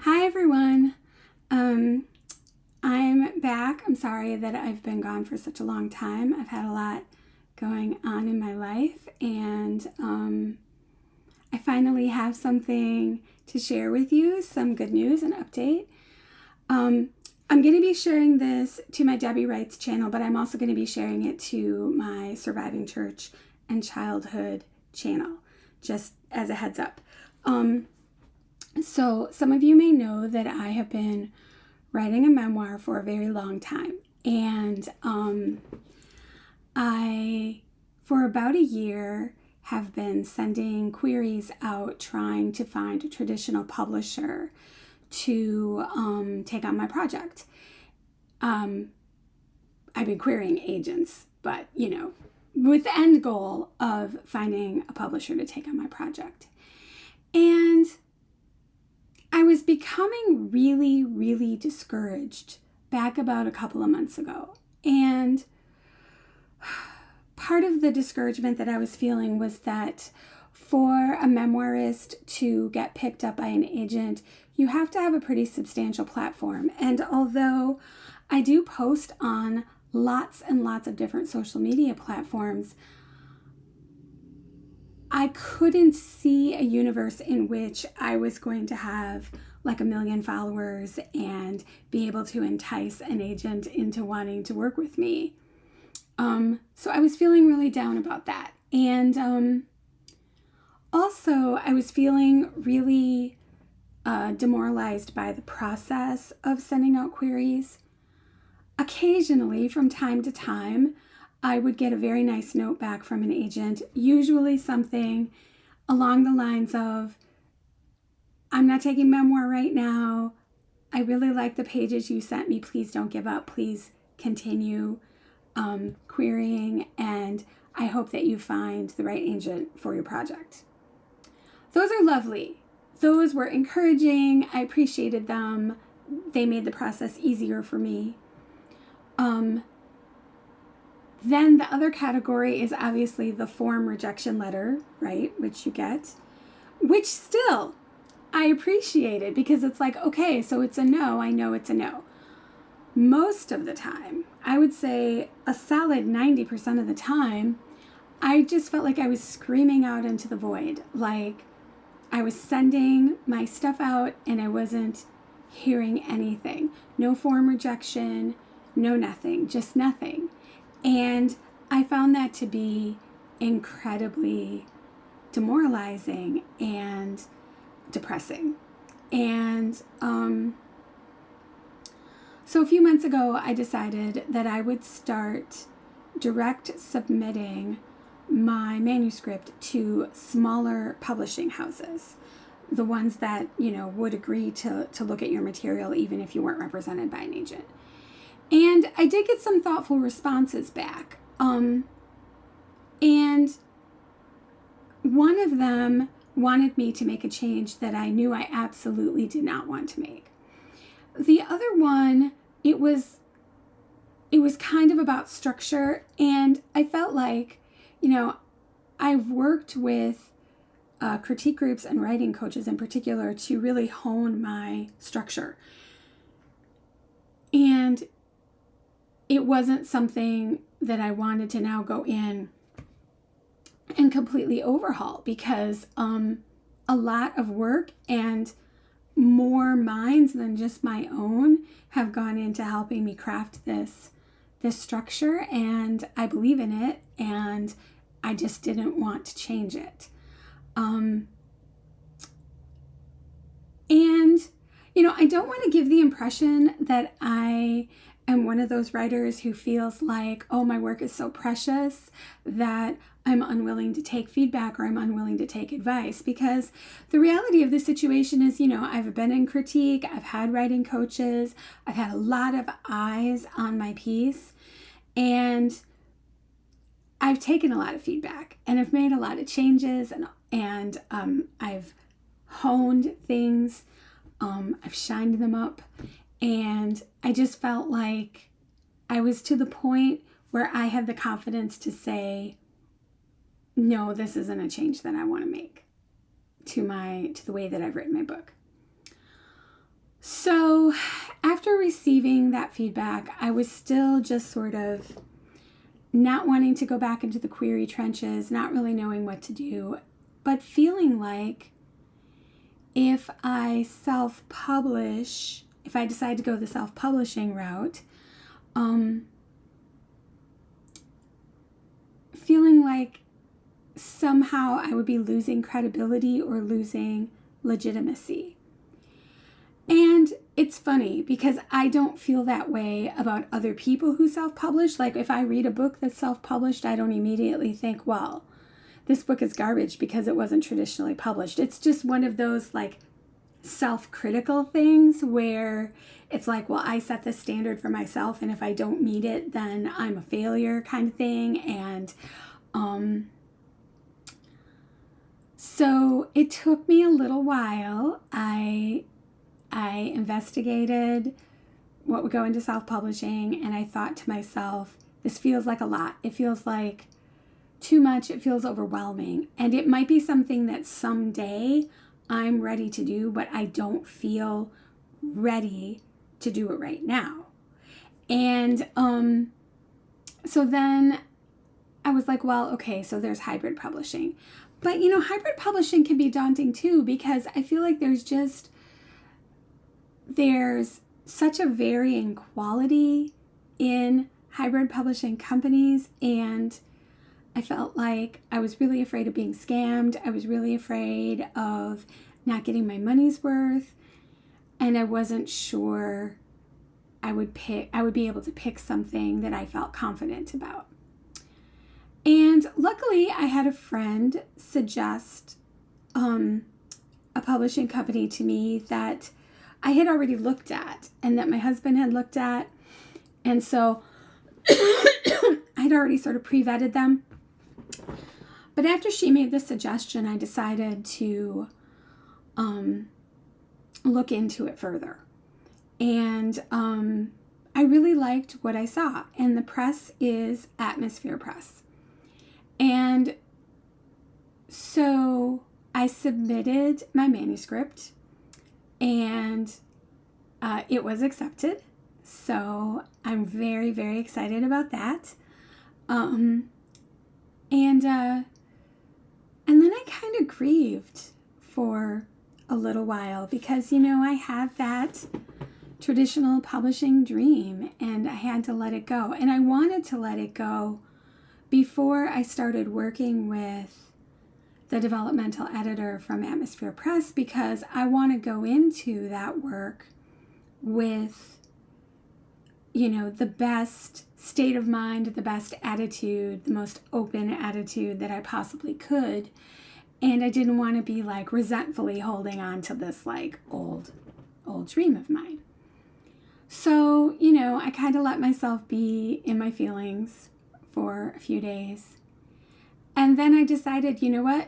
Hi everyone. I'm back. I'm sorry that I've been gone for such a long time. I've had a lot going on in my life, and I finally have something to share with you, some good news and update. I'm going to be sharing this to my Debbie Wrights channel, but I'm also going to be sharing it to my Surviving Church and Childhood channel, just as a heads up. So some of you may know that I have been writing a memoir for a very long time. And I, for about a year, have been sending queries out trying to find a traditional publisher to take on my project. I've been querying agents, but, with the end goal of finding a publisher to take on my project. And I was becoming really, really discouraged back about a couple of months ago. And part of the discouragement that I was feeling was that for a memoirist to get picked up by an agent, you have to have a pretty substantial platform. And although I do post on lots and lots of different social media platforms, I couldn't see a universe in which I was going to have like 1 million followers and be able to entice an agent into wanting to work with me. So I was feeling really down about that. And also I was feeling really demoralized by the process of sending out queries. Occasionally, from time to time, I would get a very nice note back from an agent, usually something along the lines of, I'm not taking memoir right now. I really like the pages you sent me. Please don't give up. Please continue querying, and I hope that you find the right agent for your project. Those are lovely. Those were encouraging. I appreciated them. They made the process easier for me. Then the other category is obviously the form rejection letter, right, which you get, which still I appreciated because it's like, okay, so it's a no. I know it's a no. Most of the time, I would say a solid 90% of the time, I just felt like I was screaming out into the void. Like I was sending my stuff out and I wasn't hearing anything. No form rejection, no nothing, just nothing. And I found that to be incredibly demoralizing and depressing. And so a few months ago, I decided that I would start direct submitting my manuscript to smaller publishing houses, the ones that, would agree to look at your material even if you weren't represented by an agent. And I did get some thoughtful responses back. And one of them wanted me to make a change that I knew I absolutely did not want to make. The other one, it was kind of about structure, and I felt like, I've worked with critique groups and writing coaches in particular to really hone my structure. And it wasn't something that I wanted to now go in and completely overhaul because a lot of work and more minds than just my own have gone into helping me craft this structure, and I believe in it, and I just didn't want to change it. And I don't want to give the impression that I am one of those writers who feels like, oh, my work is so precious that I'm unwilling to take feedback or I'm unwilling to take advice, because the reality of the situation is, I've been in critique, I've had writing coaches, I've had a lot of eyes on my piece, and I've taken a lot of feedback and I've made a lot of changes, and I've honed things, I've shined them up, and I just felt like I was to the point where I had the confidence to say, no, this isn't a change that I want to make to the way that I've written my book. So after receiving that feedback, I was still just sort of not wanting to go back into the query trenches, not really knowing what to do, but feeling like if I self-publish, if I decide to go the self-publishing route, feeling like somehow I would be losing credibility or losing legitimacy. And it's funny because I don't feel that way about other people who self-publish. Like if I read a book that's self-published, I don't immediately think, well, this book is garbage because it wasn't traditionally published. It's just one of those like self-critical things where it's like, well, I set the standard for myself, and if I don't meet it, then I'm a failure kind of thing. And so it took me a little while. I investigated what would go into self-publishing, and I thought to myself, this feels like a lot. It feels like too much. It feels overwhelming. And it might be something that someday I'm ready to do, but I don't feel ready to do it right now. And so then I was like, well, okay, so there's hybrid publishing. But, hybrid publishing can be daunting too, because I feel like there's such a varying quality in hybrid publishing companies, and I felt like I was really afraid of being scammed. I was really afraid of not getting my money's worth, and I wasn't sure I would be able to pick something that I felt confident about. And luckily, I had a friend suggest a publishing company to me that I had already looked at and that my husband had looked at. And so I'd already sort of pre-vetted them. But after she made this suggestion, I decided to look into it further. And I really liked what I saw. And the press is Atmosphere Press. And so I submitted my manuscript, and it was accepted. So I'm very, very excited about that. And then I kind of grieved for a little while because, I had that traditional publishing dream and I had to let it go. And I wanted to let it go before I started working with the developmental editor from Atmosphere Press, because I want to go into that work with, the best state of mind, the best attitude, the most open attitude that I possibly could. And I didn't want to be like resentfully holding on to this like old dream of mine. So, I kind of let myself be in my feelings for a few days. And then I decided, you know what?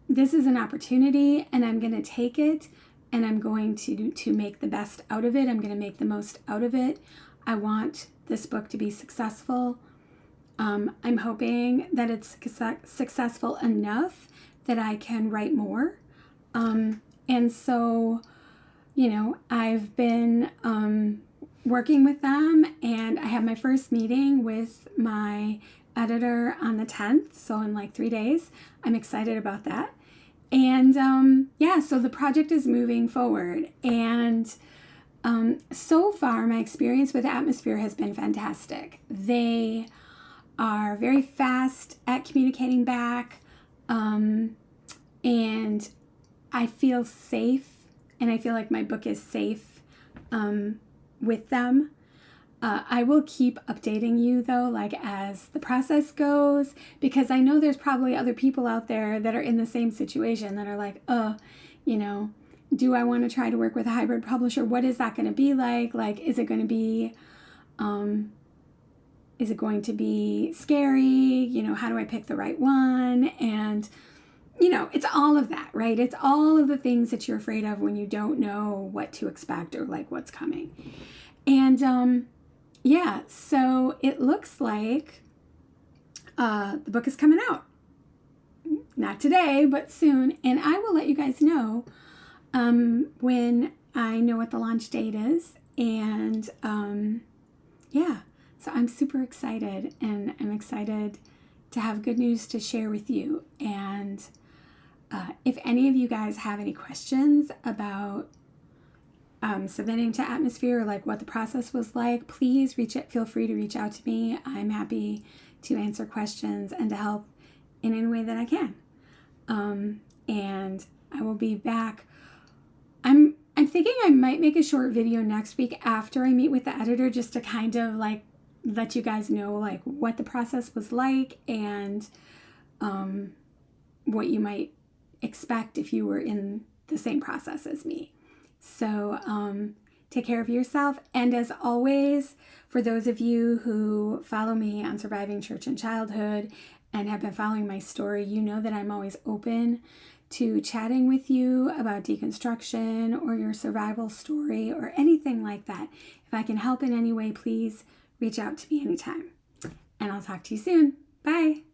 This is an opportunity and I'm going to take it and I'm going to make the best out of it. I'm going to make the most out of it. I want this book to be successful. I'm hoping that it's successful enough that I can write more. And so, I've been working with them, and I have my first meeting with my editor on the 10th, so in like 3 days. I'm excited about that. And so the project is moving forward. And so far, my experience with Atmosphere has been fantastic. They are very fast at communicating back, and I feel safe, and I feel like my book is safe with them. I will keep updating you though, like as the process goes, because I know there's probably other people out there that are in the same situation that are like, do I want to try to work with a hybrid publisher? What is that going to be like? Like, is it going to be scary? How do I pick the right one? And, it's all of that, right? It's all of the things that you're afraid of when you don't know what to expect or like what's coming. And, so it looks like the book is coming out. Not today, but soon. And I will let you guys know when I know what the launch date is. And yeah, so I'm super excited, and I'm excited to have good news to share with you. And if any of you guys have any questions about submitting to Atmosphere, or like what the process was like, please feel free to reach out to me. I'm happy to answer questions and to help in any way that I can. And I will be back. I'm thinking I might make a short video next week after I meet with the editor, just to kind of like let you guys know like what the process was like, and what you might expect if you were in the same process as me. So take care of yourself. And as always, for those of you who follow me on Surviving Church and Childhood and have been following my story, you know that I'm always open to chatting with you about deconstruction or your survival story or anything like that. If I can help in any way, please reach out to me anytime. And I'll talk to you soon. Bye.